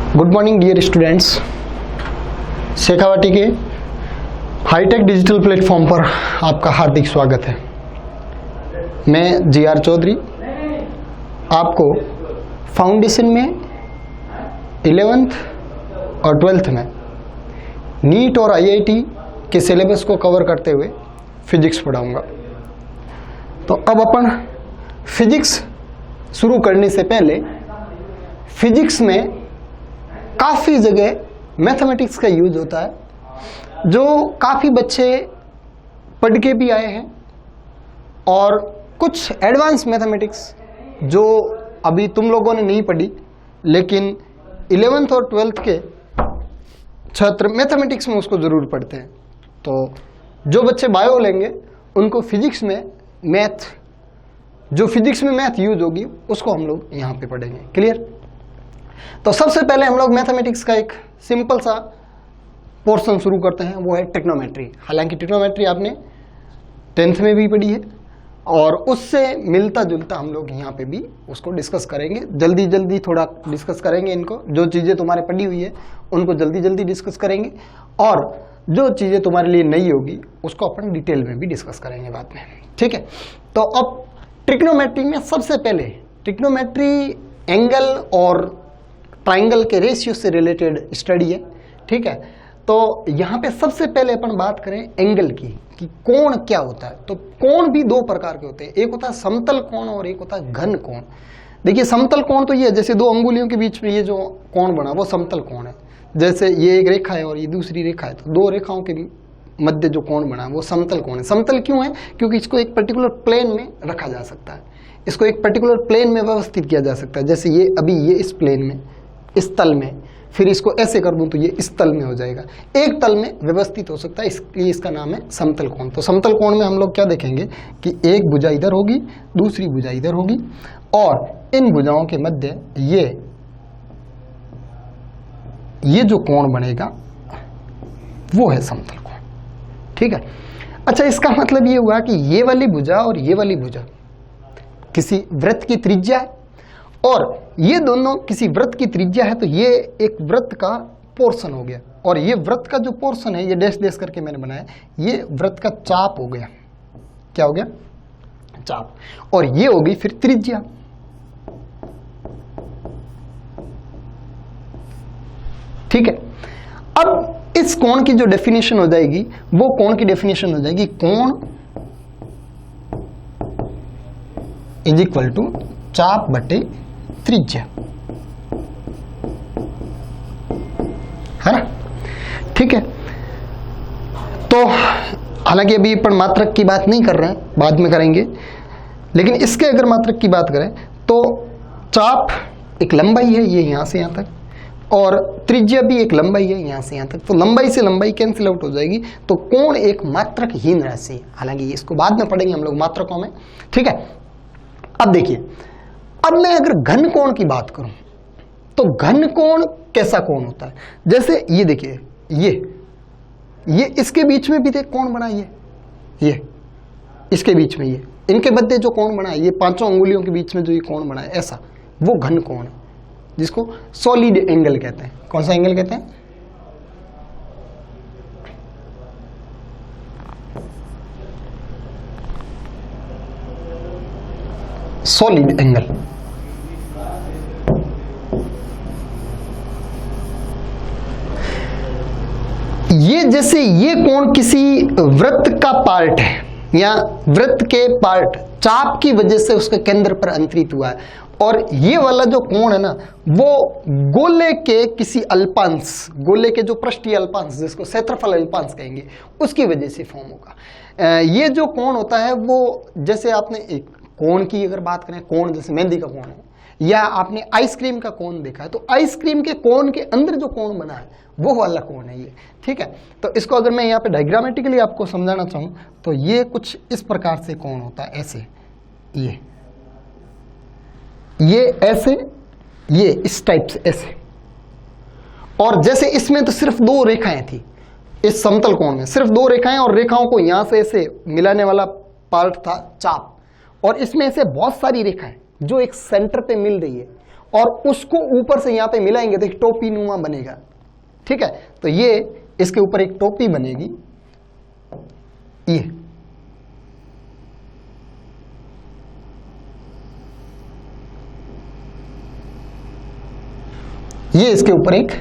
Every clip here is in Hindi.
Good morning dear students. Shekhawati के हाईटेक डिजिटल प्लेटफॉर्म पर आपका हार्दिक स्वागत है। मैं जी आर चौधरी आपको फाउंडेशन में 11th और 12th में नीट और आईआईटी के सिलेबस को कवर करते हुए फिजिक्स पढ़ाऊंगा। तो अब अपन फिजिक्स शुरू करने से पहले फिजिक्स में काफ़ी जगह मैथमेटिक्स का यूज होता है जो काफ़ी बच्चे पढ़ के भी आए हैं, और कुछ एडवांस मैथमेटिक्स जो अभी तुम लोगों ने नहीं पढ़ी लेकिन 11th और 12th के छात्र मैथमेटिक्स में उसको ज़रूर पढ़ते हैं। तो जो बच्चे बायो लेंगे उनको फिजिक्स में मैथ, जो फिजिक्स में मैथ यूज होगी उसको हम लोग यहाँ पे पढ़ेंगे। क्लियर? तो सबसे पहले हम लोग मैथमेटिक्स का एक सिंपल सा पोर्शन शुरू करते हैं, वो है ट्रिग्नोमेट्री। हालांकि ट्रिग्नोमेट्री आपने 10th में भी पढ़ी है और उससे मिलता जुलता हम लोग यहाँ पे भी उसको डिस्कस करेंगे। जल्दी जल्दी थोड़ा डिस्कस करेंगे इनको, जो चीज़ें तुम्हारे पढ़ी हुई है उनको जल्दी जल्दी डिस्कस करेंगे, और जो चीज़ें तुम्हारे लिए नई होगी उसको अपन डिटेल में भी डिस्कस करेंगे बाद में। ठीक है? तो अब ट्रिग्नोमेट्री में सबसे पहले ट्रिग्नोमेट्री एंगल और ट्राइंगल के रेशियो से रिलेटेड स्टडी है। ठीक है? तो यहाँ पे सबसे पहले अपन बात करें एंगल की कि कोण क्या होता है। तो कोण भी दो प्रकार के होते हैं, एक होता है समतल कोण और एक होता है घन कोण। देखिए समतल कोण तो ये है, जैसे दो अंगुलियों के बीच में ये जो कोण बना वो समतल कोण है। जैसे ये एक रेखा है और ये दूसरी रेखा है, तो दो रेखाओं के मध्य जो कोण बना वो समतल कोण है। समतल क्यों है? क्योंकि इसको एक पर्टिकुलर प्लेन में रखा जा सकता है, इसको एक पर्टिकुलर प्लेन में व्यवस्थित किया जा सकता है। जैसे ये अभी ये इस प्लेन में, इस तल में, फिर इसको ऐसे कर दूं तो ये इस तल में हो जाएगा, एक तल में व्यवस्थित हो सकता है, इसलिए इसका नाम है समतल कोण। तो समतल कोण में हम लोग क्या देखेंगे कि एक भुजा इधर होगी, दूसरी भुजा इधर होगी, और इन भुजाओं के मध्य ये जो कोण बनेगा वो है समतल कोण। ठीक है? अच्छा, इसका मतलब ये हुआ कि ये वाली भुजा और ये वाली भुजा किसी वृत्त की त्रिज्या है, और ये दोनों किसी वृत्त की त्रिज्या है, तो ये एक वृत्त का पोर्शन हो गया, और ये वृत्त का जो पोर्शन है, ये डैश डैश करके मैंने बनाया, ये वृत्त का चाप हो गया। क्या हो गया? चाप। और ये होगी फिर त्रिज्या। ठीक है? अब इस कोण की जो डेफिनेशन हो जाएगी वो कोण की डेफिनेशन हो जाएगी कोण इज इक्वल टू चाप बटे त्रिज्या, है ना? ठीक है? तो हालांकि अभी अपन मात्रक की बात नहीं कर रहे हैं, बाद में करेंगे, लेकिन इसके अगर मात्रक की बात करें तो चाप एक लंबाई है, ये यहां से यहां तक, और त्रिज्या भी एक लंबाई है यहां से यहां तक। तो लंबाई से लंबाई कैंसिल आउट हो जाएगी, तो कोण एक मात्रकहीन राशि है। हालांकि इसको बाद में पढ़ेंगे हम लोग मात्रकों में। ठीक है? अब देखिए, अब मैं अगर घन कोण की बात करूं तो घन कोण कैसा कोण होता है? जैसे ये देखिए, ये इसके बीच में भी देख कोण बना, ये इसके बीच में, ये इनके मध्य जो कोण बना है, ये पांचों अंगुलियों के बीच में जो ये कोण बना है, ऐसा वो घन कोण है, जिसको सॉलिड एंगल कहते हैं। कौन सा एंगल कहते हैं? Solid angle. ये जैसे ये कोण किसी वृत्त का पार्ट है, या वृत्त के पार्ट चाप की वजह से उसके केंद्र पर अंतरित हुआ है, और ये वाला जो कोण है ना वो गोले के किसी अल्पांश, गोले के जो पृष्ठीय अल्पांश, जिसको क्षेत्रफल अल्पांश कहेंगे, उसकी वजह से फॉर्म होगा। ये जो कोण होता है वो, जैसे आपने एक कोण की अगर बात करें, कोण जैसे मेहंदी का कोण है, या आपने आइसक्रीम का कोण देखा है, तो आइसक्रीम के कोण के अंदर जो कोण बना है वो वाला कोण है ये। ठीक है? तो इसको अगर मैं यहाँ पे डायग्रामेटिकली आपको समझाना चाहूँ तो ये कुछ इस प्रकार से कोण होता है, ऐसे, ये ऐसे, ये इस टाइप से ऐसे, और जैसे इसमें तो सिर्फ दो रेखाएं थी, इस समतल कोण में सिर्फ दो रेखाएं, और रेखाओं को यहां से ऐसे मिलाने वाला पार्ट था चाप, और इसमें से बहुत सारी रेखाएं जो एक सेंटर पे मिल रही है, और उसको ऊपर से यहां पे मिलाएंगे तो एक टोपी नुमा बनेगा। ठीक है, तो ये इसके ऊपर एक टोपी बनेगी, ये इसके ऊपर एक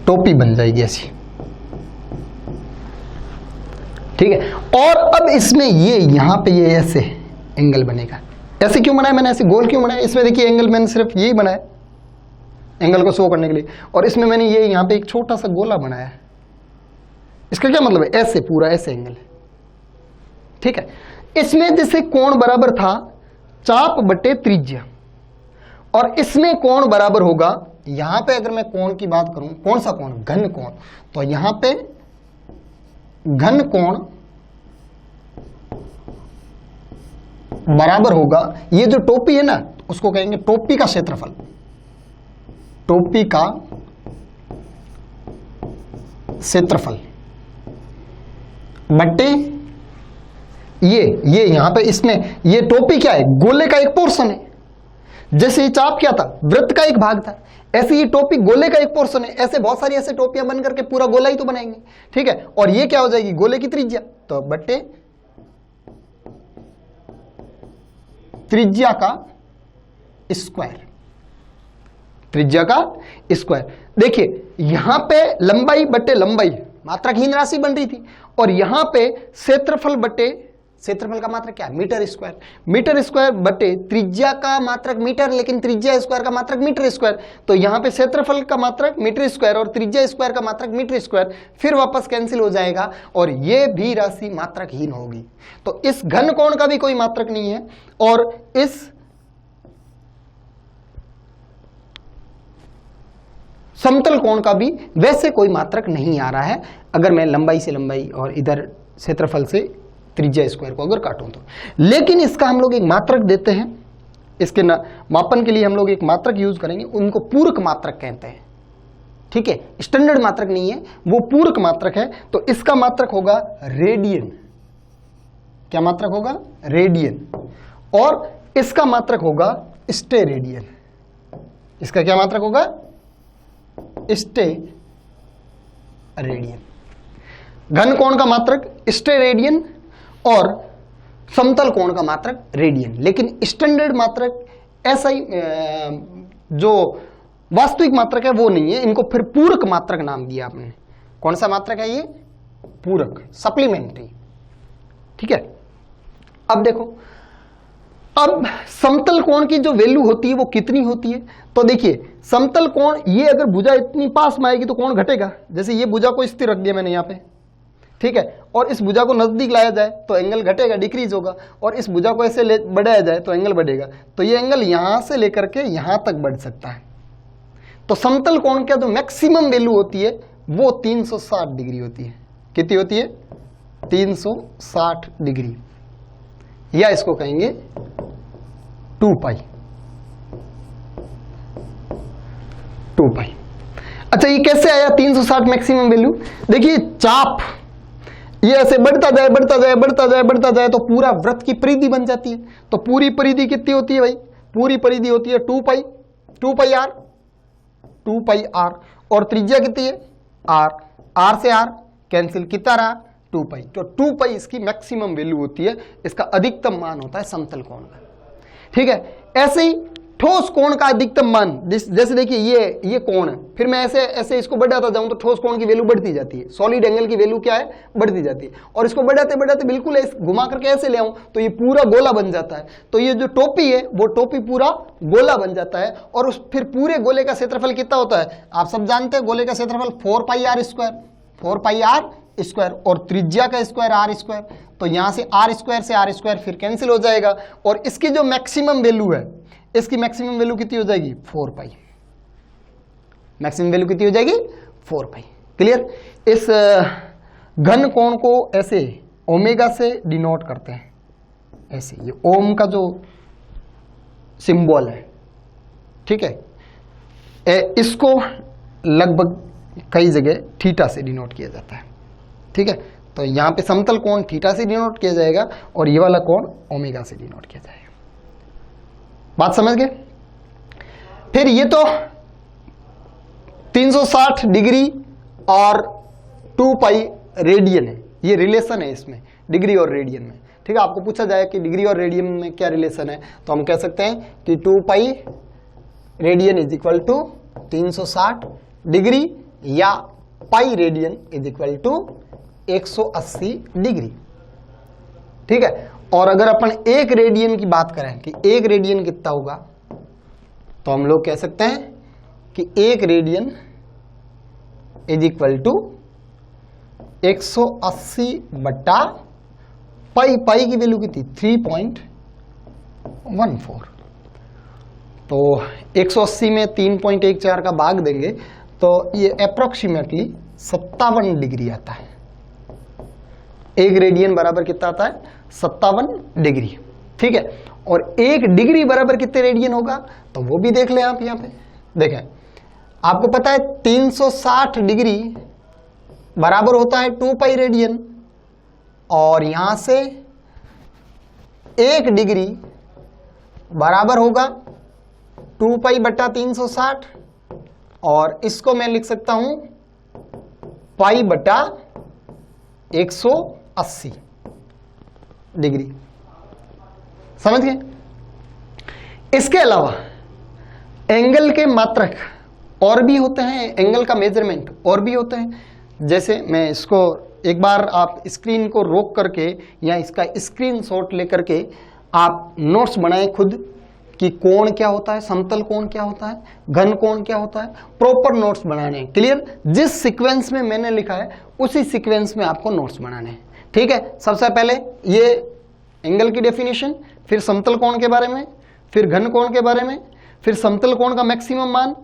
टोपी बन जाएगी ऐसी। ठीक है, और अब इसमें ये यहां पे ये ऐसे एंगल बनेगा। ऐसे क्यों बनाया मैंने, ऐसे गोल क्यों बनाया? इसमें देखिए एंगल मैंने सिर्फ यही बनाया एंगल को शो करने के लिए, और इसमें मैंने ये यहां पे एक छोटा सा गोला बनाया। इसका क्या मतलब है? ऐसे पूरा ऐसे एंगल है। ठीक है, इसमें जैसे कोण बराबर था चाप बटे त्रिज्या, और इसमें कोण बराबर होगा, यहां पे अगर मैं कोण की बात करूं, कौन सा कोण? घन कोण। तो यहां पे घन कोण बराबर होगा, ये जो टोपी है ना उसको कहेंगे टोपी का क्षेत्रफल, टोपी का क्षेत्रफल बट्टे ये यहां पे इसमें ये टोपी क्या है? गोले का एक पोर्शन है। जैसे ये चाप क्या था? वृत्त का एक भाग था, ऐसे ये टोपी गोले का एक पोर्शन है। ऐसे बहुत सारी ऐसे टोपियां बन करके पूरा गोला ही तो बनाएंगे। ठीक है, और ये क्या हो जाएगी? गोले की त्रिज्या, तो बट्टे त्रिज्या का स्क्वायर, त्रिज्या का स्क्वायर। देखिए यहां पे लंबाई बट्टे लंबाई मात्रकहीन राशि बन रही थी, और यहां पे क्षेत्रफल बट्टे क्षेत्रफल का मात्रक क्या है? Metre square. मीटर स्क्वायर बटे त्रिज्या का मात्रक मीटर, लेकिन त्रिज्या स्क्वायर का मात्रक मीटर स्क्वायर। तो यहां पे क्षेत्रफल का मात्रक मीटर स्क्वायर और त्रिज्या स्क्वायर का मात्रक मीटर स्क्वायर, फिर वापस कैंसिल हो जाएगा और ये भी राशि मात्रकहीन होगी। तो इस घन कोण का भी कोई मात्रक नहीं है, और इस समतल कोण का भी वैसे कोई मात्रक नहीं आ रहा है, अगर मैं लंबाई से लंबाई और इधर क्षेत्रफल से त्रिज्या स्क्वायर को अगर काटूं तो। लेकिन इसका हम लोग एक मात्रक देते हैं, इसके मापन के लिए हम लोग एक मात्रक यूज करेंगे, उनको पूरक मात्रक कहते हैं। ठीक है, स्टैंडर्ड मात्रक नहीं है, वो पूरक मात्रक है। तो इसका मात्रक होगा रेडियन। क्या मात्रक होगा? रेडियन। और इसका मात्रक होगा स्टेरेडियन। इसका क्या मात्रक होगा? स्टेरेडियन। घन कोण का मात्रक स्टेरेडियन और समतल कोण का मात्रक रेडियन। लेकिन स्टैंडर्ड मात्रक ऐसा ही जो वास्तविक मात्रक है वो नहीं है, इनको फिर पूरक मात्रक नाम दिया आपने। कौन सा मात्रक है ये? पूरक, सप्लीमेंट्री। ठीक है, अब देखो, अब समतल कोण की जो वैल्यू होती है वो कितनी होती है? तो देखिए समतल कोण, ये अगर भुजा इतनी पास में आएगी तो कोण घटेगा। जैसे ये भुजा को स्थिर रख दिया मैंने यहाँ पे, ठीक है, और इस भुजा को नजदीक लाया जाए तो एंगल घटेगा, डिक्रीज होगा, और इस भुजा को ऐसे बढ़ाया जाए तो एंगल बढ़ेगा। तो ये एंगल यहां से लेकर के यहां तक बढ़ सकता है। तो समतल कोण का जो मैक्सिमम वैल्यू होती है वो 360 डिग्री होती है। कितनी होती है? 360 डिग्री, या इसको कहेंगे 2 पाई। अच्छा, ये कैसे आया 360 मैक्सिमम वैल्यू? देखिए चाप ये ऐसे बढ़ता जाए बढ़ता जाए बढ़ता जाए बढ़ता जाए तो पूरा वृत्त की परिधि बन जाती है। तो पूरी परिधि कितनी होती है भाई? पूरी परिधि होती है 2 पाई, 2 पाई आर, 2 पाई आर। और त्रिज्या कितनी है? आर, आर से आर कैंसिल, कितना रहा? 2 पाई। तो 2 पाई इसकी मैक्सिमम वैल्यू होती है, इसका अधिकतम मान होता है समतल कोण का। ठीक है, ऐसे ही ठोस कोण का अधिकतम मान, जैसे देखिए ये कोण है, फिर मैं ऐसे ऐसे इसको बढ़ाता जाऊं तो ठोस कोण की वैल्यू बढ़ती जाती है। सॉलिड एंगल की वैल्यू क्या है? बढ़ती जाती है। और इसको बढ़ाते बढ़ाते बिल्कुल घुमा करके ऐसे ले आऊं तो ये पूरा गोला बन जाता है। तो ये जो टोपी है वो टोपी पूरा गोला बन जाता है। और उस फिर पूरे गोले का क्षेत्रफल कितना होता है? आप सब जानते हैं गोले का क्षेत्रफल 4 pi r square, 4 pi r square, और त्रिज्या का स्क्वायर आर स्क्वायर। तो यहां से आर स्क्वायर से आर स्क्वायर फिर कैंसिल हो जाएगा, और इसकी जो मैक्सिमम वैल्यू है, इसकी मैक्सिमम वैल्यू कितनी हो जाएगी? 4 पाई। मैक्सिमम वैल्यू कितनी हो जाएगी? 4 पाई। क्लियर? इस घन कोण को ऐसे ओमेगा से डिनोट करते हैं, ऐसे ये ओम का जो सिंबल है, ठीक है, इसको लगभग कई जगह थीटा से डिनोट किया जाता है। ठीक है, तो यहां पे समतल कोण थीटा से डिनोट किया जाएगा और ये वाला कोण ओमेगा से डिनोट किया जाएगा। बात समझ गए? फिर ये तो 360 डिग्री और 2 पाई रेडियन है, ये रिलेशन है इसमें डिग्री और रेडियन में। ठीक है, आपको पूछा जाए कि डिग्री और रेडियन में क्या रिलेशन है, तो हम कह सकते हैं कि 2 pi radian is equal to 360 degree या pi radian is equal to 180 degree. ठीक है, और अगर अपन एक रेडियन की बात करें कि एक रेडियन कितना होगा, तो हम लोग कह सकते हैं कि एक रेडियन इज इक्वल टू 180 बट्टा पाई। पाई की वैल्यू कितनी 3.14। तो 180 में 3.14 का भाग देंगे तो ये अप्रोक्सीमेटली 57 डिग्री आता है। एक रेडियन बराबर कितना आता है 57 डिग्री। ठीक है, और एक डिग्री बराबर कितने रेडियन होगा तो वो भी देख लें आप। यहां पे देखें, आपको पता है 360 डिग्री बराबर होता है 2 पाई रेडियन, और यहां से एक डिग्री बराबर होगा 2 पाई बट्टा 360, और इसको मैं लिख सकता हूं पाई बट्टा 180 डिग्री। समझ गए? इसके अलावा एंगल के मात्रक और भी होते हैं, एंगल का मेजरमेंट और भी होते हैं। जैसे मैं इसको एक बार आप स्क्रीन को रोक करके या इसका स्क्रीनशॉट लेकर के आप नोट्स बनाएं खुद कि कोण क्या होता है, समतल कोण क्या होता है, घन कोण क्या होता है, प्रॉपर नोट्स बनाने हैं। क्लियर? जिस सीक्वेंस में मैंने लिखा है उसी सीक्वेंस में आपको नोट्स बनाने हैं। ठीक है, सबसे पहले ये एंगल की डेफिनेशन, फिर समतल कोण के बारे में, फिर घन कोण के बारे में, फिर समतल कोण का मैक्सिमम मान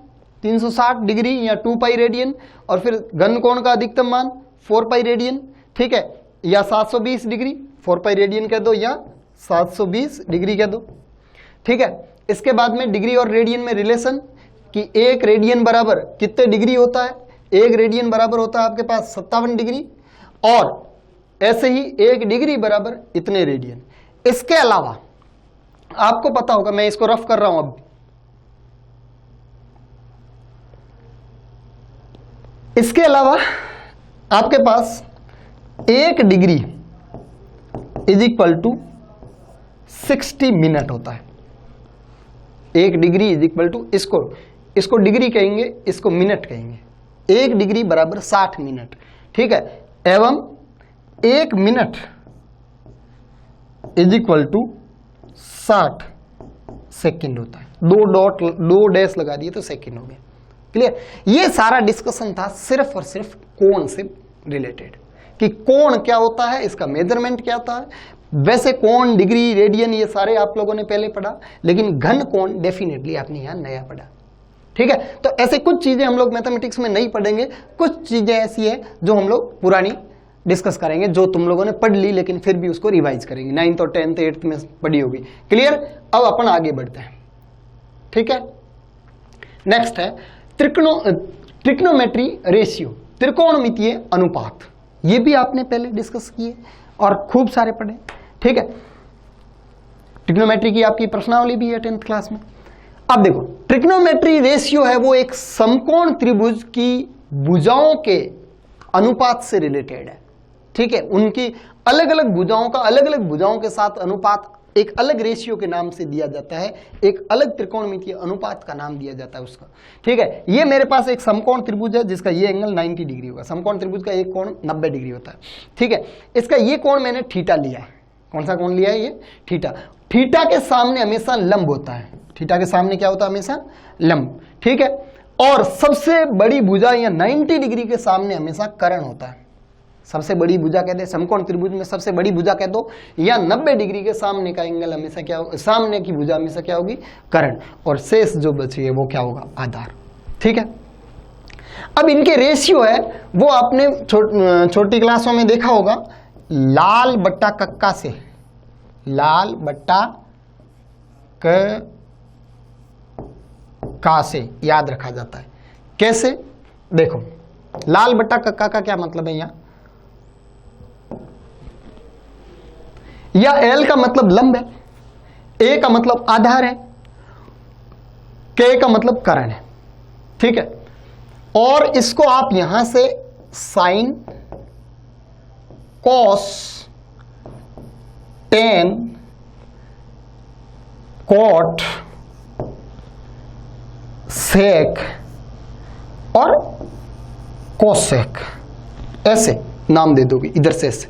360 डिग्री या 2 पाई रेडियन, और फिर घन कोण का अधिकतम मान 4 पाई रेडियन। ठीक है, या 720 डिग्री 4 पाई रेडियन कह दो या 720 डिग्री कह दो। ठीक है, इसके बाद में डिग्री और रेडियन में रिलेशन कि एक रेडियन बराबर कितने डिग्री होता है। एक रेडियन बराबर होता है आपके पास 57 डिग्री, और ऐसे ही एक डिग्री बराबर इतने रेडियन। इसके अलावा आपको पता होगा, मैं इसको रफ कर रहा हूं अब, इसके अलावा आपके पास एक degree is equal to 60 minute होता है। एक डिग्री इज इक्वल टू, इसको डिग्री कहेंगे, इसको मिनट कहेंगे। एक डिग्री बराबर 60 मिनट। ठीक है, एवं एक minute is equal to 60 second होता है। दो डैश लगा दिए तो सेकेंड हो गया। क्लियर? ये सारा डिस्कशन था सिर्फ और सिर्फ कोण से रिलेटेड कि कोण क्या होता है, इसका मेजरमेंट क्या होता है। वैसे कोण, डिग्री, रेडियन ये सारे आप लोगों ने पहले पढ़ा, लेकिन घन कोण डेफिनेटली आपने यहां नया पढ़ा। ठीक है, तो ऐसे कुछ चीजें हम लोग मैथमेटिक्स में नहीं पढ़ेंगे, कुछ चीजें ऐसी है जो हम लोग पुरानी डिस्कस करेंगे, जो तुम लोगों ने पढ़ ली लेकिन फिर भी उसको रिवाइज करेंगे। 9th और 10th 8th में पढ़ी होगी। क्लियर? अब अपन आगे बढ़ते हैं। ठीक है, नेक्स्ट है ट्रिग्नोमेट्री रेशियो, त्रिकोणमितीय अनुपात। ये भी आपने पहले डिस्कस किए और खूब सारे पढ़े। ठीक है, ट्रिग्नोमेट्री की आपकी प्रश्नावली भी है 10th क्लास में। अब देखो, ट्रिग्नोमेट्री रेशियो है वो एक समकोण त्रिभुज की भुजाओं के अनुपात से रिलेटेड है। ठीक है, उनकी अलग अलग भुजाओं का अलग अलग भुजाओं के साथ अनुपात एक अलग रेशियो के नाम से दिया जाता है, एक अलग त्रिकोणमितीय अनुपात का नाम दिया जाता है उसका। ठीक है, ये मेरे पास एक समकोण त्रिभुज है जिसका ये एंगल 90 डिग्री होगा। समकोण त्रिभुज का एक कोण 90 डिग्री होता है। ठीक है, इसका ये कोण मैंने थीटा लिया है। कौन सा कोण लिया है? ये थीटा। थीटा के सामने हमेशा लंब होता है। थीटा के सामने क्या होता है? हमेशा लंब। ठीक है, और सबसे बड़ी भुजा या 90 डिग्री के सामने हमेशा कर्ण होता है। सबसे बड़ी भुजा कहते हैं समकोण त्रिभुज में, सबसे बड़ी भुजा कह दो, या 90 डिग्री के सामने का एंगल हमेशा क्या होगा? सामने की भुजा हमेशा क्या होगी? कर्ण। और शेष जो बची है वो क्या होगा? आधार। ठीक है, अब इनके रेशियो है वो आपने छोटी क्लासों में देखा होगा, लाल बट्टा कक्का से, लाल बट्टा का से याद रखा जाता है। कैसे? देखो, लाल बट्टा कक्का का क्या मतलब है? यहां या एल का मतलब लंब है, ए का मतलब आधार है, K का मतलब करण है, ठीक है। और इसको आप यहां से साइन, कॉस, टेन, कॉट, सेक और कोसेक ऐसे नाम दे दोगे, इधर से ऐसे,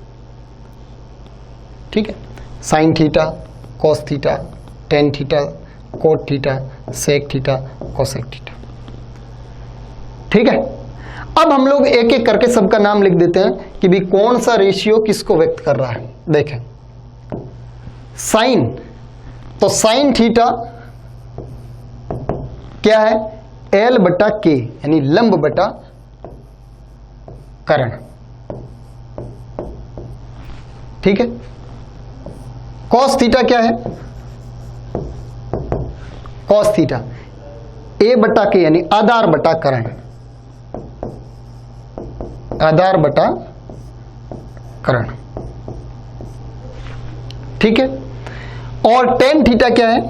ठीक है। Sine theta, cos theta, tan theta, cot theta, sec theta, cosec theta, ठीक है। अब हम लोग एक एक करके सबका नाम लिख देते हैं कि भी कौन सा रेशियो किसको व्यक्त कर रहा है। देखें, साइन, तो साइन थीटा क्या है, एल बटा के, यानी लंब बटा करण, ठीक है। कॉस थीटा क्या है, कॉस थीटा ए बटा के, यानी आधार बटा करण, आधार बटा करण, ठीक है। और टेन थीटा क्या है,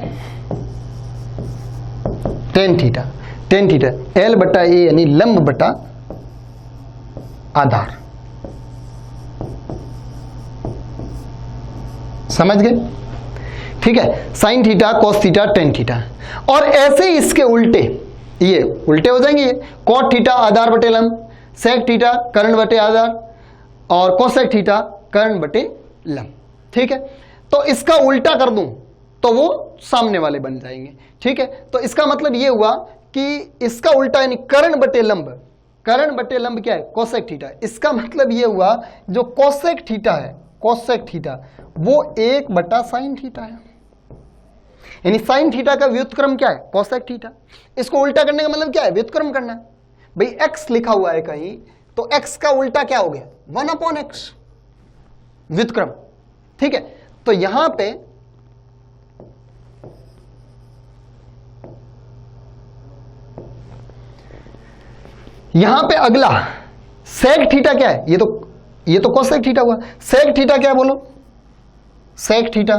tan theta, tan theta L बटा ए, यानी लंब बटा आधार, समझ गए, ठीक है। Sine theta, cos theta, tan theta. और ऐसे ही इसके उल्टे, ये उल्टे हो जाएंगे, ये कॉट थीटा आधार बटे लंब, सेक थीटा कर्ण बटे आधार, और कोसेक थीटा कर्ण बटे लंब, ठीक है। तो इसका उल्टा कर दूं तो वो सामने वाले बन जाएंगे, ठीक है। तो इसका मतलब ये हुआ कि इसका उल्टा यानी कर्ण बटे लंब, कर्ण बटे लंब क्या है, कोसेक थीटा। इसका मतलब ये हुआ जो कोसेक थीटा है, कोसेक थीटा वो एक बटा साइन थीटा है, यानी साइन थीटा का व्युत्क्रम क्या है, कोसेक थीटा। इसको उल्टा करने का मतलब क्या है, व्युत्क्रम करना है। भाई x लिखा हुआ है कहीं, तो x का उल्टा क्या हो गया, 1/x, व्युत्क्रम, ठीक है। तो यहां पे अगला सेक थीटा क्या है, ये तो कोसेक थीटा हुआ। सेक थीटा क्या है बोलो, सेक थीटा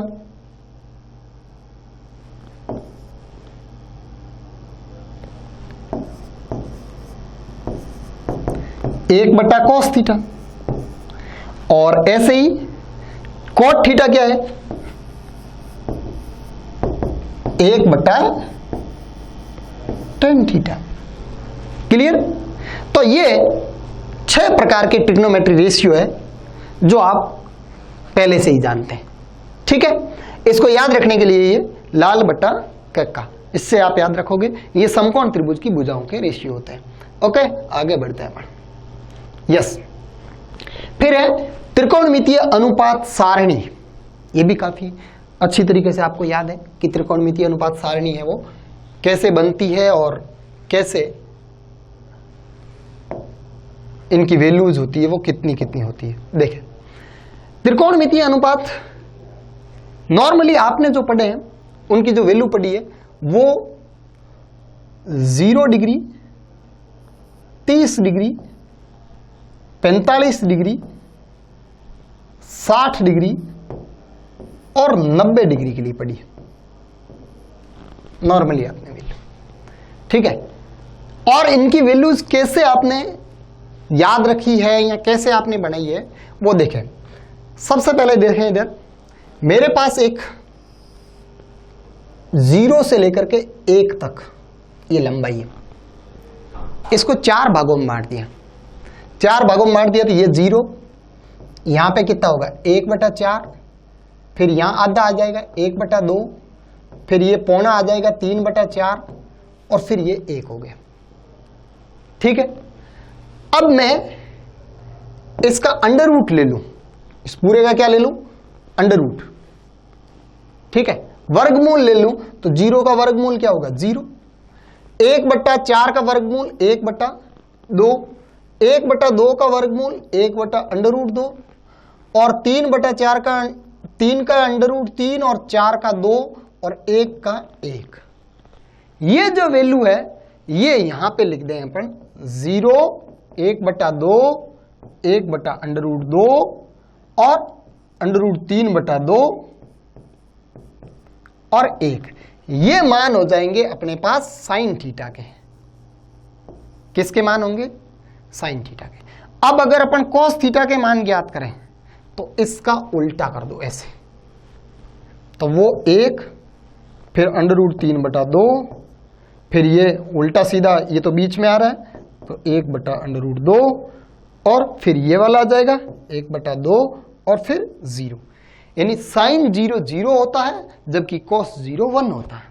एक बटा कॉस थीटा। और ऐसे ही कॉट थीटा क्या है, एक बटा टेन थीटा। क्लियर। तो ये 6 प्रकार के ट्रिग्नोमेट्री रेशियो है जो आप पहले से ही जानते हैं, ठीक है। इसको याद रखने के लिए ये लाल बटा कक्का, इससे आप याद रखोगे, ये समकोण त्रिभुज की भुजाओं के रेशियो होते हैं। ओके, आगे बढ़ते हैं अपन। यस, फिर है त्रिकोणमितीय अनुपात सारणी। ये भी काफी अच्छी तरीके से आपको याद है कि त्रिकोणमितीय अनुपात सारणी है वो कैसे बनती है और कैसे इनकी वैल्यूज होती है, वो कितनी कितनी होती है। देखें, त्रिकोणमितीय अनुपात नॉर्मली आपने जो पढ़े हैं उनकी जो वैल्यू पढ़ी है वो 0 डिग्री, 30 डिग्री, 45 डिग्री, 60 डिग्री और 90 डिग्री के लिए पढ़ी है नॉर्मली आपने वैल्यू, ठीक है। और इनकी वैल्यूज कैसे आपने याद रखी है या कैसे आपने बनाई है वो देखें। सबसे पहले देखें, इधर मेरे पास एक 0 से लेकर के 1 तक ये लंबाई है। इसको 4 भागों में बांट दिया, 4 भागों में बांट दिया तो ये 0, यहां पे कितना होगा 1/4, फिर यहां आधा आ जाएगा 1/2, फिर ये पौना आ जाएगा 3/4 और फिर ये 1 हो गया, ठीक है। अब मैं इसका अंडर रूट ले लूं, इस पूरे का क्या ले लूं, अंडर रूट, ठीक है। वर्गमूल ले लूं तो 0 का वर्गमूल क्या होगा 0, 1/4 का वर्गमूल 1/2, 1/2 का वर्गमूल 1/√2 और 3/4 का 3 का √3 और 4 का 2 और 1 का 1। ये जो वैल्यू है ये यहां पे लिख दें अपन 0, 1/2, 1/√2 और √3/2 और 1। ये मान हो जाएंगे अपने पास साइन थीटा के। किसके मान होंगे? साइन थीटा के। अब अगर अपन कॉस थीटा के मान ज्ञात करें तो इसका उल्टा कर दो ऐसे, तो वो 1, फिर √3/2, फिर ये उल्टा सीधा, ये तो बीच में आ रहा है तो 1/√2, और फिर ये वाला आ जाएगा 1/2 और फिर 0। यानी साइन 0 0 होता है जबकि कॉस 0 1 होता है,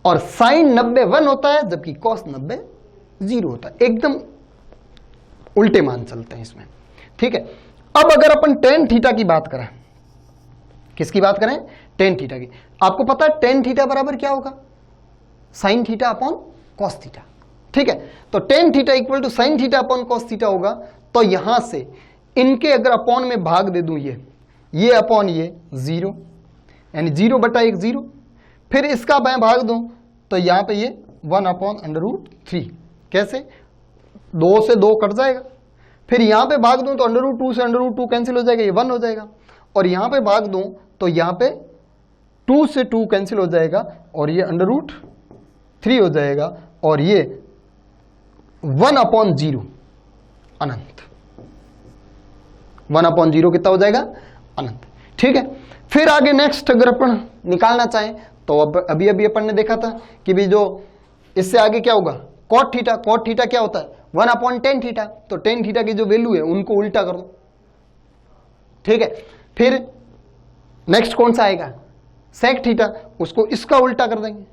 और साइन 90 1 होता है जबकि कॉस 90 0 होता है। एकदम उल्टे मान चलते हैं इसमें, ठीक है। अब अगर अपन टेन थीटा की बात करें, किसकी बात करें? टेन थीटा की। आपको पता है टेन थीटा बराबर क्या होगा? Sine theta upon cos theta, ठीक है। तो tan theta equal to sine theta upon cos theta होगा। तो यहां से इनके अगर अपॉन में भाग दे दूं, ये अपॉन ये 0, यानी 0/1 0, फिर इसका मैं भाग दूं तो यहां पे ये 1/√3। कैसे? 2 से 2 कट जाएगा, फिर यहां पे भाग दूं तो √2 से √2 कैंसिल हो जाएगा, ये 1 हो जाएगा, और यहां पे भाग दूं तो यहां पे 2 से 2 कैंसिल हो जाएगा और ये √3 हो जाएगा, और ये 1/0 अनंत। 1/0 कितना हो जाएगा? अनंत, ठीक है। फिर आगे नेक्स्ट अगर अपन निकालना चाहें तो अब अभी अपन ने देखा था कि भी जो इससे आगे क्या होगा? Cot theta. कॉट थीटा क्या होता है? 1/tan theta. तो टेन थीटा की जो वैल्यू है उनको उल्टा कर दो, ठीक है। फिर नेक्स्ट कौन सा आएगा? सेक थीटा, उसको इसका उल्टा कर देंगे,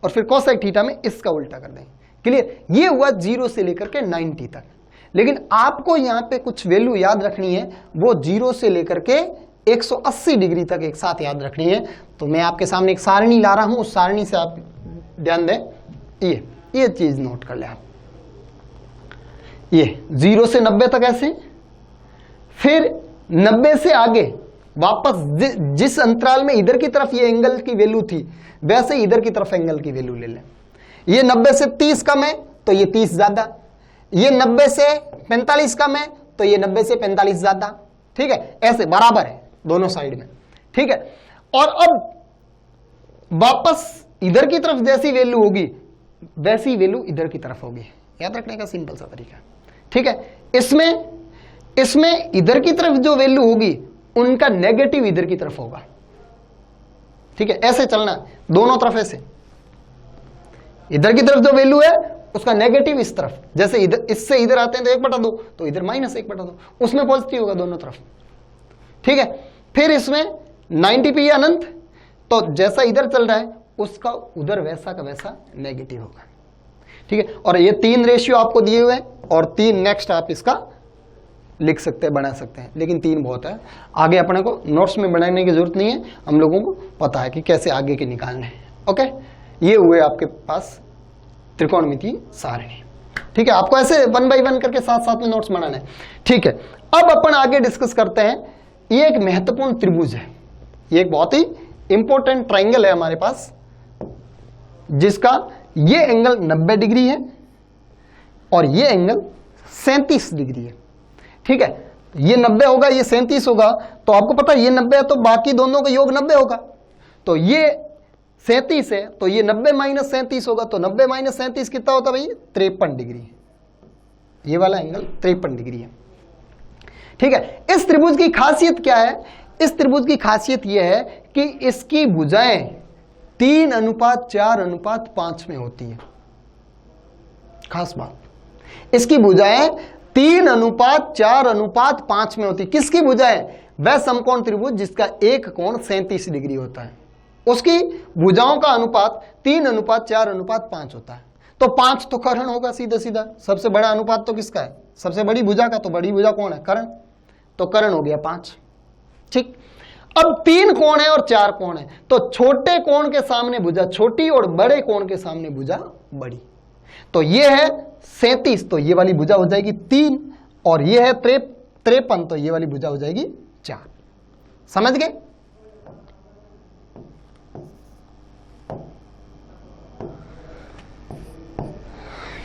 और फिर कोसेक थीटा में इसका उल्टा कर देंगे। क्लियर? ये हुआ 0 से लेकर के 90 तक। लेकिन आपको यहां पे कुछ वैल्यू याद रखनी है, वो 0 से लेकर के 180 डिग्री तक एक साथ याद रखनी है। तो मैं आपके सामने एक सारणी ला रहा हूं, उस सारणी से आप ध्यान दें। ये चीज नोट कर ले आप। ये 0 से 90 तक ऐसे, फिर 90 से आगे वापस जिस अंतराल में इधर की तरफ ये एंगल की वैल्यू थी, वैसे इधर की तरफ एंगल की वैल्यू ले लें। ये 90 से 30 कम है तो ये 30 ज्यादा, ये 90 से 45 कम है तो ये 90 से 45 ज्यादा, ठीक है। ऐसे बराबर है दोनों साइड में, ठीक है। और अब वापस इधर की तरफ जैसी वैल्यू होगी वैसी वैल्यू इधर की तरफ होगी। याद रखने का सिंपल सा तरीका, ठीक है। इसमें इधर की तरफ जो वैल्यू होगी उनका नेगेटिव इधर की तरफ होगा, ठीक है। ऐसे चलना दोनों तरफ, ऐसे इधर की तरफ जो वैल्यू है उसका नेगेटिव इस तरफ, जैसे इधर इससे इधर आते हैं तो 1/2, तो इधर -1/2, उसमें पॉजिटिव होगा दोनों तरफ, ठीक है। फिर इसमें 90p अनंत, तो जैसा इधर चल रहा है उसका उधर वैसा का वैसा नेगेटिव होगा, ठीक है। और ये 3 रेशियो आपको दिए हुए हैं, और 3 नेक्स्ट आप इसका लिख सकते हैं, बना सकते हैं, लेकिन 3 बहुत है। आगे अपने को नोट्स में बनाने की जरूरत नहीं है, हम लोगों को पता है कि कैसे आगे के निकालने हैं। ओके, ये हुए आपके पास त्रिकोणमितीय सारणी, ठीक है। आपको ऐसे 1 बाय 1 करके साथ साथ में नोट्स बनाना है, ठीक है। अब अपन आगे डिस्कस करते हैं, ये एक महत्वपूर्ण त्रिभुज है, ये एक बहुत ही इंपॉर्टेंट ट्राइंगल है हमारे पास, जिसका ये एंगल 90 डिग्री है और ये एंगल 37 डिग्री है, ठीक है। ये 90 होगा, ये 37 होगा, तो आपको पता है ये 90 है तो बाकी दोनों का योग 90 होगा, तो ये 37 है तो ये 90 - 37 होगा, तो 90 - 37 कितना होता है भाई? 53 डिग्री। ये वाला एंगल 53 डिग्री है, ठीक है। इस त्रिभुज की खासियत क्या है? इस त्रिभुज की खासियत यह है कि इसकी भुजाएं 3:4:5 में होती है। खास बात, इसकी भुजाएं 3:4:5 में होती है। किसकी भुजाएं? वह समकोण त्रिभुज जिसका एक कोण 37 डिग्री होता है, उसकी भुजाओं का अनुपात 3:4:5 होता है। तो 5 तो कर्ण होगा सीधा सीधा, सबसे बड़ा अनुपात तो किसका है? सबसे बड़ी भुजा का। तो बड़ी भुजा कौन है? कर्ण, तो कर्ण हो गया 5, ठीक। अब 3 कोण है और 4 कोण है, तो छोटे कोण के सामने भुजा छोटी और बड़े कोण के सामने भुजा बड़ी। तो ये है 37, तो ये वाली भुजा हो जाएगी 3, और ये है 53, तो ये वाली भुजा हो जाएगी 4। समझ गए?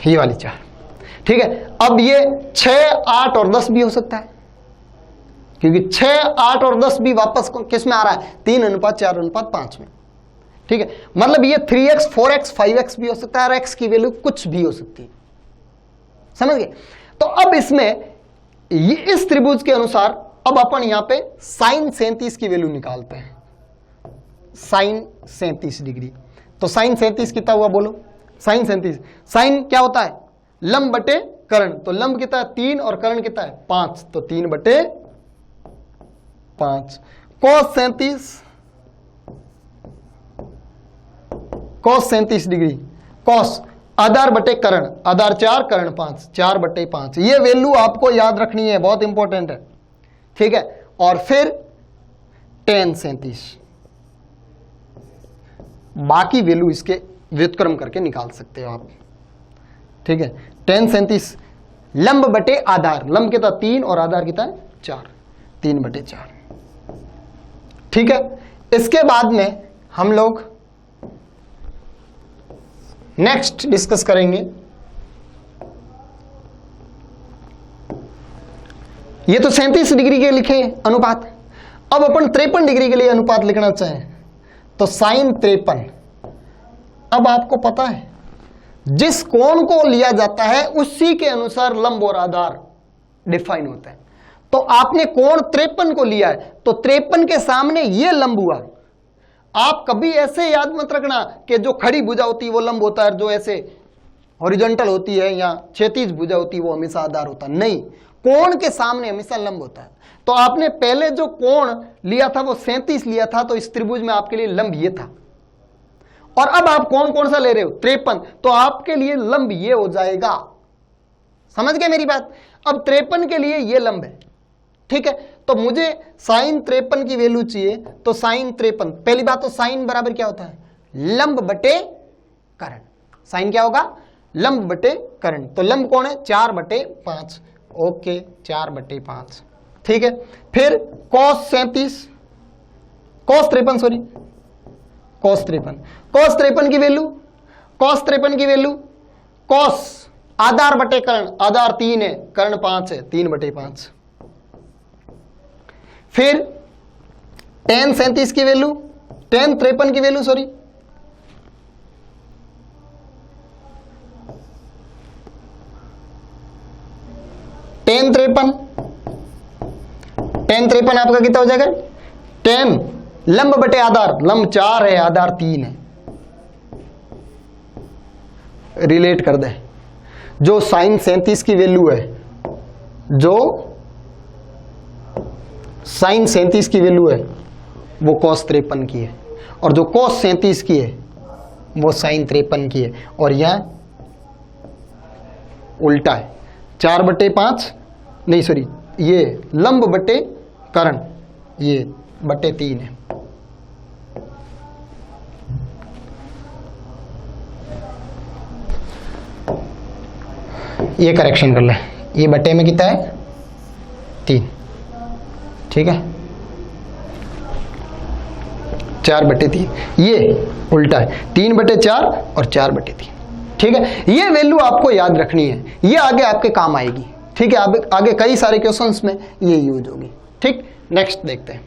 ये वाली 4, ठीक है। अब ये 6, 8 और 10 भी हो सकता है, क्योंकि 6, 8 और 10 भी वापस किस में आ रहा है? 3:4:5 में, ठीक है, मतलब ये 3x 4x 5x भी हो सकता है और x की वैल्यू कुछ भी हो सकती है, समझ गए। तो अब इसमें इस त्रिभुज के अनुसार अब अपन यहां पे साइन 37 की वैल्यू निकालते हैं, साइन 37 डिग्री। तो साइन 37 कितना हुआ बोलो, साइन 37, साइन क्या होता है, लंब बटे कर्ण, तो लंब कितना है 3 और कर्ण कितना है 5, तो 3 बटे 5। cos 37 डिग्री, cos आधार बटे कर्ण, आधार 4 कर्ण 5, 4 बटे 5। ये वैल्यू आपको याद रखनी है, बहुत इंपॉर्टेंट है, ठीक है। और फिर tan 37, बाकी वैल्यू इसके व्युत्क्रम करके निकाल सकते हो आप, ठीक है। tan 37 लंब बटे आधार, लंब कितना 3 और आधार कितना है 4, 3 बटे 4, ठीक है। इसके बाद में हम लोग नेक्स्ट डिस्कस करेंगे, ये तो 37 डिग्री के लिखे अनुपात। अब अपन 53 डिग्री के लिए अनुपात लिखना चाहें तो साइन 53। अब आपको पता है जिस कोण को लिया जाता है उसी के अनुसार लंब और आधार डिफाइन होता है। तो आपने कोण 53 को लिया है तो 53 के सामने ये लंब हुआ। आप कभी ऐसे याद मत रखना कि जो खड़ी भुजा होती है वो लंब होता है, जो ऐसे हॉरिजॉन्टल होती है या क्षैतिज भुजा होती है वो हमेशा आधार होता है, नहीं, कोण के सामने हमेशा लंब होता है। तो आपने पहले जो कोण लिया था वो 37 लिया था, तो इस त्रिभुज में आपके लिए लंब ये था। और अब आप कोण कौन सा ले रहे हो 53, तो आपके लिए लंब ये हो जाएगा, समझ गए मेरी बात। अब 53 के लिए ये लंब है, ठीक है। तो मुझे साइन 53 की वैल्यू चाहिए, तो साइन 53, पहली बात तो साइन बराबर क्या होता है, लंब बटे कर्ण। साइन क्या होगा, लंब बटे कर्ण। तो लंब कौन है 4 बटे 5, ओके 4 बटे 5, ठीक है। फिर cos 37, cos 53 सॉरी, cos 53 की वैल्यू, cos 53 की वैल्यू, cos आधार बटे कर्ण, आधार 3 है कर्ण 5 है, 3 बटे 5। फिर tan 37 की वैल्यू, tan 53 की वैल्यू सॉरी, tan 53 आपका कितना हो जाएगा, tan लंब बटे आधार, लंब 4 है आधार 3 है, रिलेट कर दे। जो साइन 37 की वैल्यू है, जो साइन 37 की वैल्यू है वो cos 53 की है, और जो cos 37 की है वो साइन 53 की है, और यह उल्टा है, 4 बटे 5 नहीं सॉरी, ये लंब बटे कर्ण, ये बटे 3 है। ये करेक्शन कर ले, ये बटे में कितना है 3, ठीक है, 4 बटे 3, ये उल्टा है 3 बटे 4 और 4 बटे 3, ठीक है। ये वैल्यू आपको याद रखनी है, ये आगे आपके काम आएगी, ठीक है। आगे कई सारे क्वेश्चंस में ये यूज होगी, ठीक। नेक्स्ट देखते हैं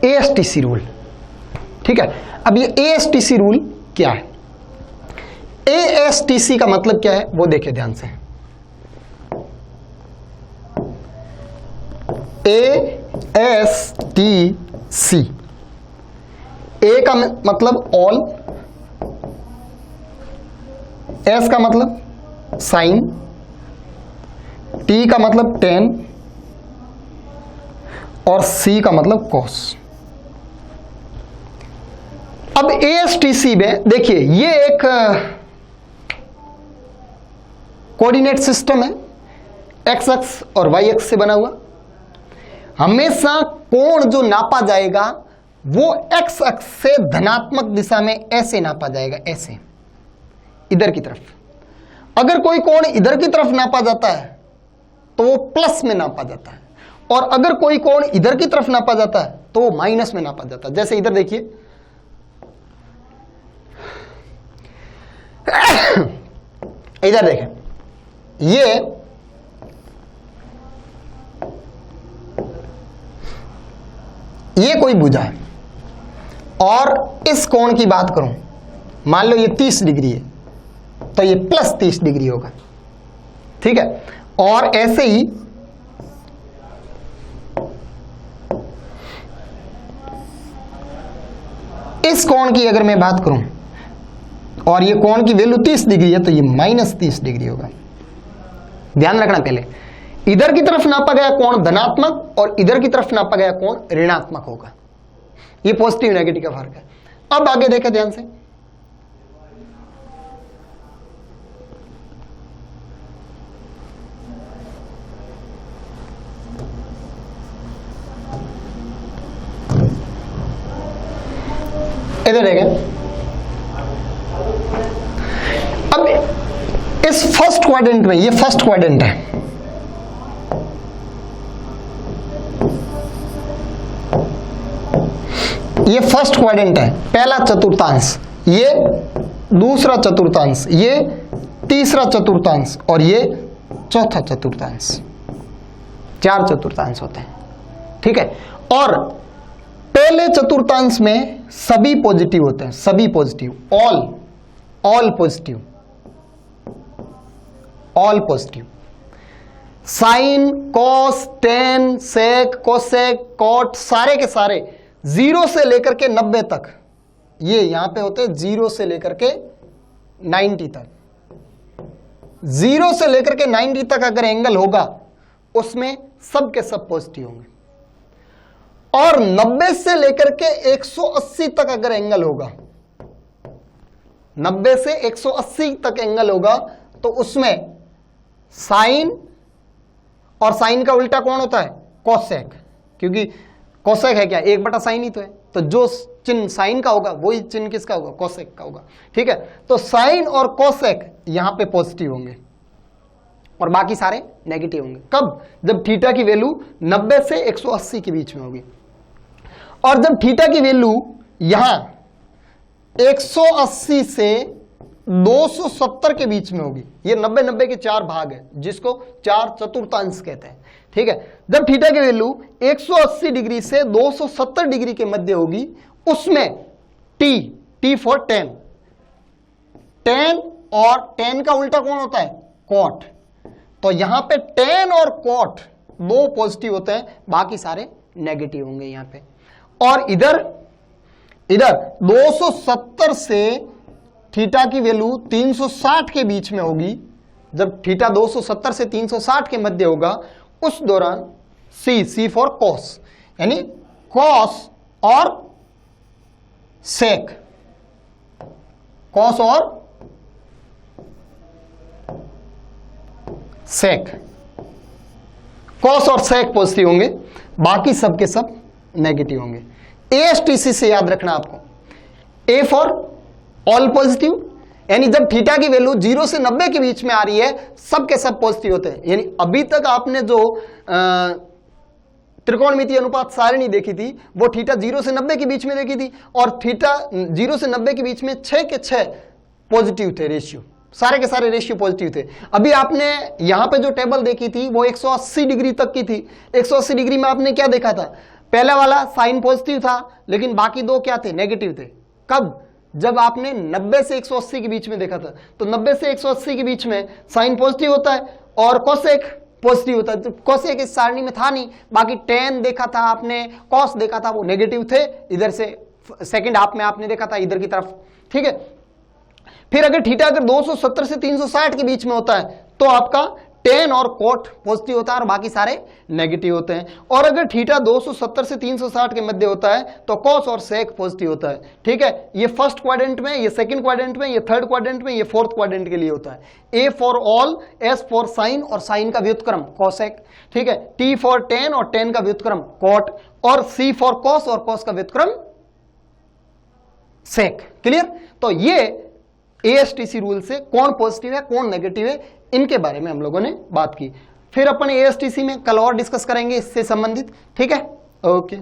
एएसटीसी रूल, ठीक है। अब ये एएसटीसी रूल क्या है, एएसटीसी का मतलब क्या है वो देखिए ध्यान से। एएसटीसी, ए का मतलब ऑल, एस का मतलब साइन, टी का मतलब टेन, और सी का मतलब कॉस। अब एएसटीसी में देखिए ये एक कोऑर्डिनेट सिस्टम है, एक्स अक्ष और वाई अक्ष से बना हुआ। हमेशा कोण जो नापा जाएगा वो एक्स अक्ष से धनात्मक दिशा में ऐसे नापा जाएगा, ऐसे इधर की तरफ। अगर कोई कोण इधर की तरफ नापा जाता है तो वो प्लस में नापा जाता है, और अगर कोई कोण इधर की तरफ नापा जाता है तो वो माइनस में नापा जाता है। जैसे इधर देखिए, इधर देखें, ये कोई भुजा है और इस कोण की बात करूं, मान लो ये 30 डिग्री है तो ये प्लस 30 डिग्री होगा, ठीक है। और ऐसे ही इस कोण की अगर मैं बात करूं और ये कोण की वैल्यू 30 डिग्री है तो ये माइनस 30 डिग्री होगा। ध्यान रखना, पहले इधर की तरफ नापा गया कोण धनात्मक और इधर की तरफ नापा गया कोण ऋणात्मक होगा। ये पॉजिटिव नेगेटिव का फर्क है। अब आगे देखें ध्यान से, इधर देखें। अब इस फर्स्ट क्वाड्रेंट में, ये फर्स्ट क्वाड्रेंट है, ये फर्स्ट क्वाड्रेंट है, पहला चतुर्थांश, ये दूसरा चतुर्थांश, ये तीसरा चतुर्थांश और ये चौथा चतुर्थांश। 4 चतुर्थांश होते हैं, ठीक है। और पहले चतुर्थांश में सभी पॉजिटिव होते हैं, सभी positive, all positive, all positive. Sine, cos, tan, sec, cosec, cot, सारे के सारे 0 से लेकर के 90 तक, ये यहां पे होते हैं 0 से लेकर के 90 तक। 0 से लेकर के 90 तक अगर एंगल होगा उसमें सब के सब पॉजिटिव होंगे। और 90 से लेकर के 180 तक अगर एंगल होगा, 90 से 180 तक एंगल होगा तो उसमें साइन, और साइन का उल्टा कौन होता है? कोसेक, क्योंकि कोसेक है क्या, 1/sin ही तो है, तो जो चिन्ह साइन का होगा वही चिन्ह किसका होगा? कोसेक का होगा, ठीक है। तो साइन और कोसेक यहां पे पॉजिटिव होंगे और बाकी सारे नेगेटिव होंगे। कब? जब थीटा की वैल्यू 90 से 180 के बीच में होगी। और जब थीटा की वैल्यू यहां 180 से 270 के बीच में होगी, ये 90-90 के 4 भाग है जिसको 4 चतुर्थांश कहते हैं, ठीक है। जब थीटा की वैल्यू 180 डिग्री से 270 डिग्री के मध्य होगी, उसमें टी फॉर टेन, टेन और टेन का उल्टा कौन होता है? कॉट। तो यहां पे टेन और कॉट 2 पॉजिटिव होते हैं, बाकी सारे नेगेटिव होंगे यहां पे। और इधर 270 से थीटा की वैल्यू 360 के बीच में होगी। जब थीटा 270 से 360 के मध्य होगा उस दौरान सी फॉर कॉस, यानी कॉस और सेक, कॉस और सेक, कॉस और सेक पॉजिटिव होंगे, बाकी सब के सब नेगेटिव होंगे। एएसटीसी से याद रखना आपको, ए फॉर ऑल पॉजिटिव, यानी जब थीटा की वैल्यू 0 से 90 के बीच में आ रही है सब के सब पॉजिटिव होते हैं। यानी अभी तक आपने जो त्रिकोणमितीय अनुपात सारणी देखी थी वो थीटा 0 से 90 के बीच में देखी थी, और थीटा 0 से 90 के बीच में 6 के 6 पॉजिटिव थे रेशियो, सारे के सारे रेशियो पॉजिटिव थे। अभी आपने यहां पे जो टेबल देखी थी वो 180 डिग्री तक की थी। 180 डिग्री में आपने क्या देखा था? पहला वाला साइन पॉजिटिव था लेकिन बाकी 2 क्या थे? नेगेटिव थे। कब? जब आपने 90 से 180 के बीच में देखा था। तो 90 से 180 के बीच में साइन पॉजिटिव होता है और कोसेक पॉजिटिव होता है। तो कोसेक इस सारणी में था नहीं, बाकी टेन देखा था आपने, कॉस देखा था, वो नेगेटिव थे। इधर से सेकंड हाफ में आपने देखा था इधर की तरफ, ठीक है। फिर अगर थीटा अगर 270 से 360 के बीच में होता है तो आपका टेन और कोट पॉजिटिव होता है और बाकी सारे नेगेटिव होते हैं। और अगर थीटा 270 से 360 के मध्य होता है तो कॉस और सेक पॉजिटिव होता है, ठीक है। ये फर्स्ट क्वाड्रेंट में, ये सेकंड क्वाड्रेंट में, ये थर्ड क्वाड्रेंट में, ये फोर्थ क्वाड्रेंट के लिए होता है। A for all, S for sine और साइन का व्युत्क्रम कोसेक, ठीक है। टी फॉर टेन और टेन का व्युत्क्रम कॉट, और सी फॉर कॉस और कॉस का व्युत्क्रम सेक। क्लियर? तो ये एएसटीसी रूल से कौन पॉजिटिव है कौन नेगेटिव है इनके बारे में हम लोगों ने बात की। फिर अपन एएसटीसी में कल और डिस्कस करेंगे इससे संबंधित, ठीक है। ओके।